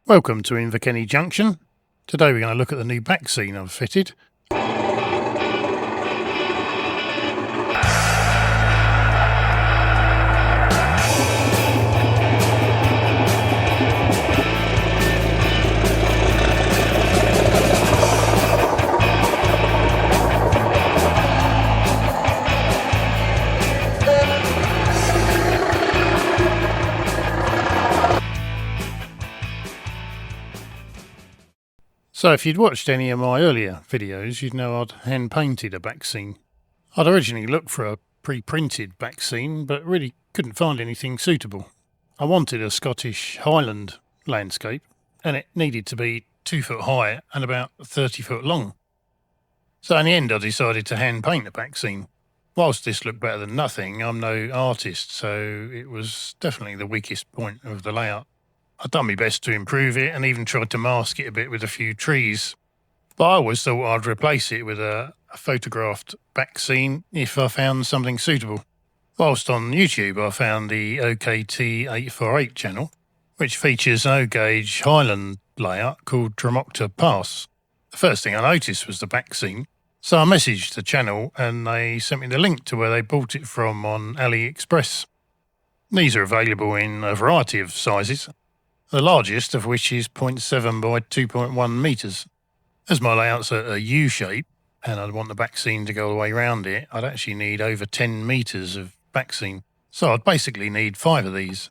Welcome to Inverkenny Junction. Today we're going to look at the new Backscene I've fitted. So if you'd watched any of my earlier videos, you'd know I'd hand painted a Backscene. I'd originally looked for a pre-printed Backscene, but really couldn't find anything suitable. I wanted a Scottish Highland landscape, and it needed to be 2 foot high and about 30 foot long. So in the end I decided to hand paint a Backscene. Whilst this looked better than nothing, I'm no artist, so it was definitely the weakest point of the layout. I'd done my best to improve it and even tried to mask it a bit with a few trees. But I always thought I'd replace it with a photographed Backscene if I found something suitable. Whilst on YouTube I found the OKT848 channel, which features an O-gauge Highland layout called Dromocta Pass. The first thing I noticed was the Backscene, so I messaged the channel and they sent me the link to where they bought it from on AliExpress. These are available in a variety of sizes, the largest of which is 0.7 by 2.1 metres. As my layout's a U shape, and I'd want the Backscene to go all the way around it, I'd actually need over 10 metres of Backscene, so I'd basically need 5 of these.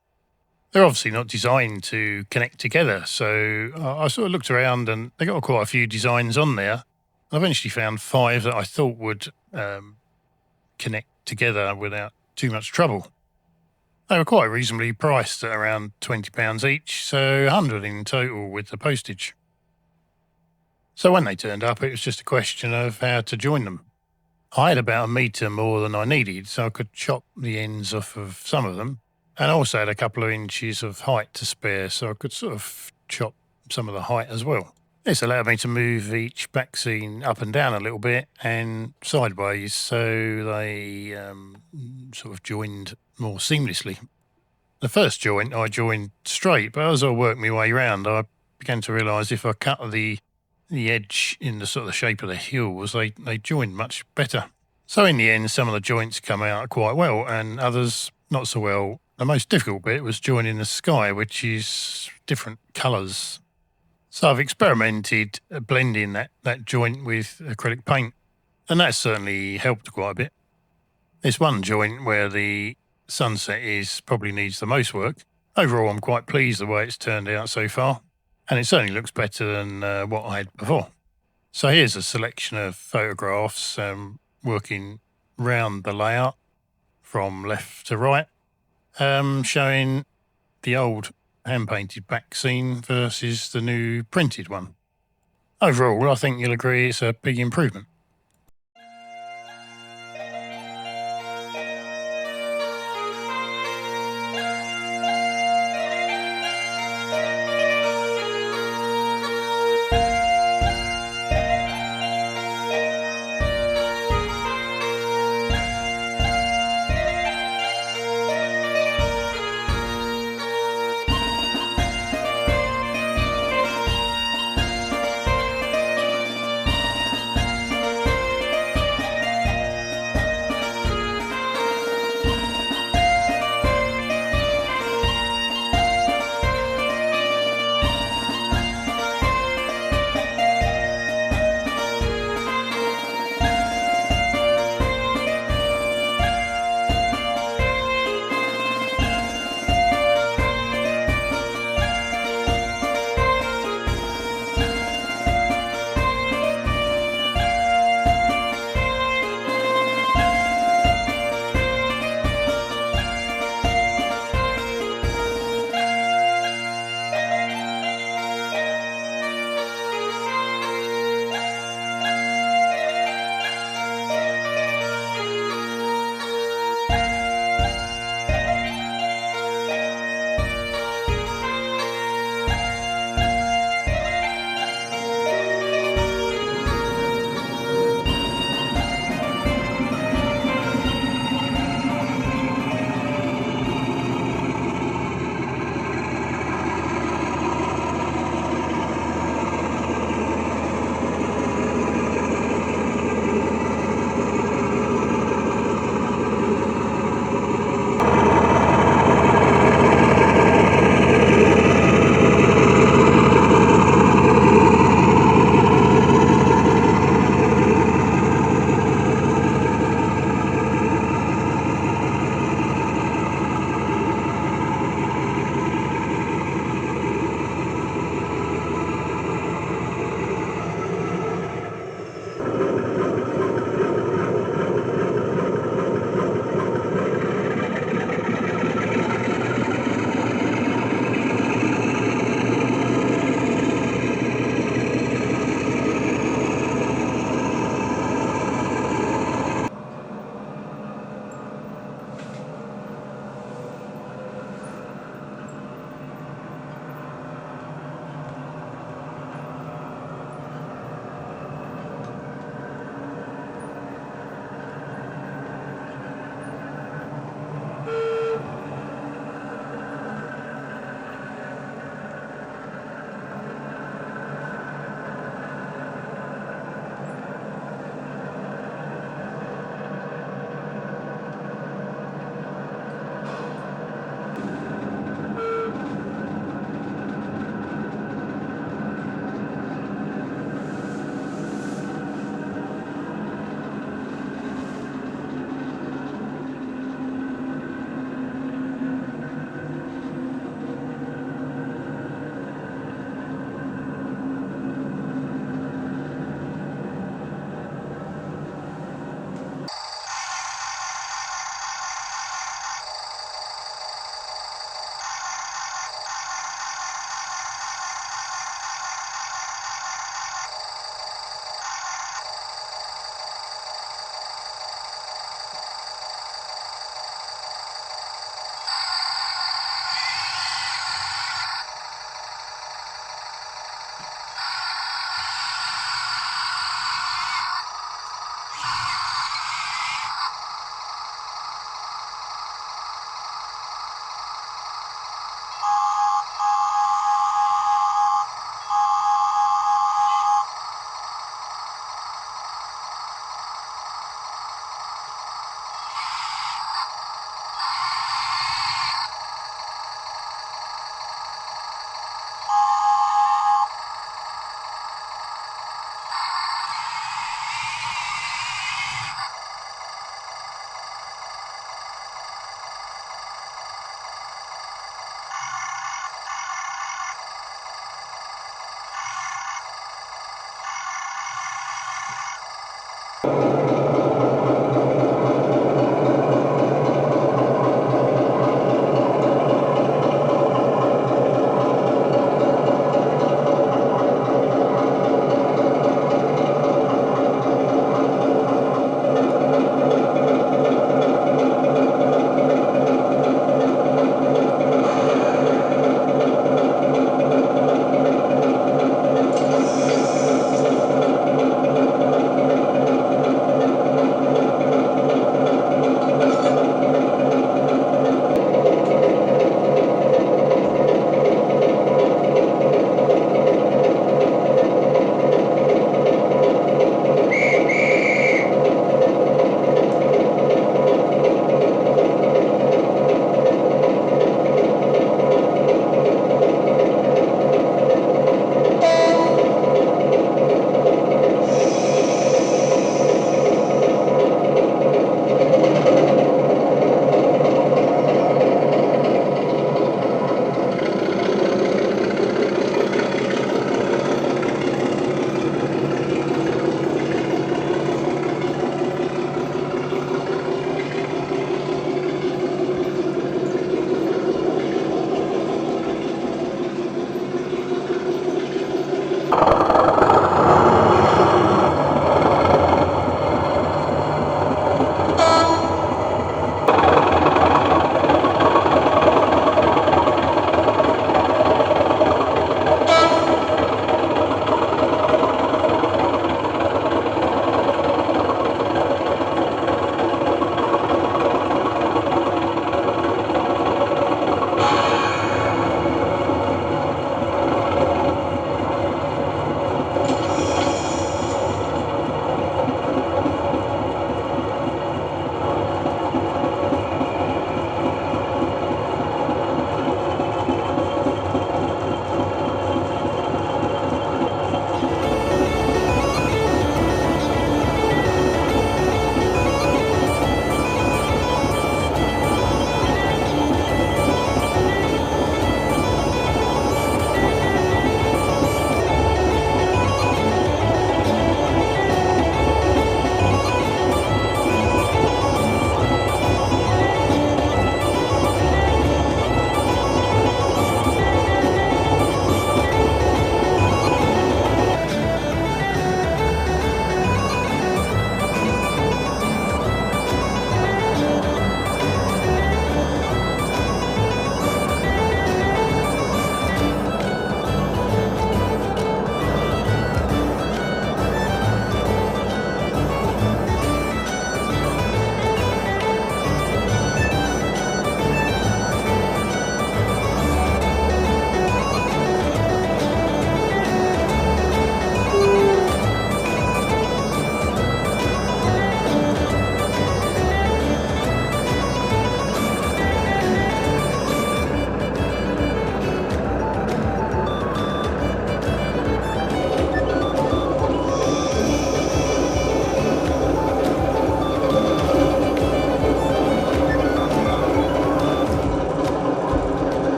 They're obviously not designed to connect together, so I sort of looked around and they got quite a few designs on there. I eventually found 5 that I thought would connect together without too much trouble. They were quite reasonably priced at around £20 each, so £100 in total with the postage. So when they turned up, it was just a question of how to join them. I had about 1 metre more than I needed, so I could chop the ends off of some of them, and I also had a couple of inches of height to spare, so I could sort of chop some of the height as well. This allowed me to move each Backscene up and down a little bit and sideways, so they sort of joined more seamlessly. The first joint I joined straight, but as I worked my way around, I began to realise if I cut the edge in the sort of shape of the hills, they joined much better. So in the end, some of the joints come out quite well and others not so well. The most difficult bit was joining the sky, which is different colours. So I've experimented blending that joint with acrylic paint, and that certainly helped quite a bit. There's one joint where the sunset probably needs the most work. Overall, I'm quite pleased the way it's turned out so far, and it certainly looks better than what I had before. So here's a selection of photographs working round the layout from left to right, showing the old hand-painted Backscene versus the new printed one. Overall, I think you'll agree it's a big improvement.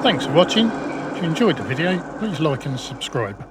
Thanks for watching. If you enjoyed the video, please like and subscribe.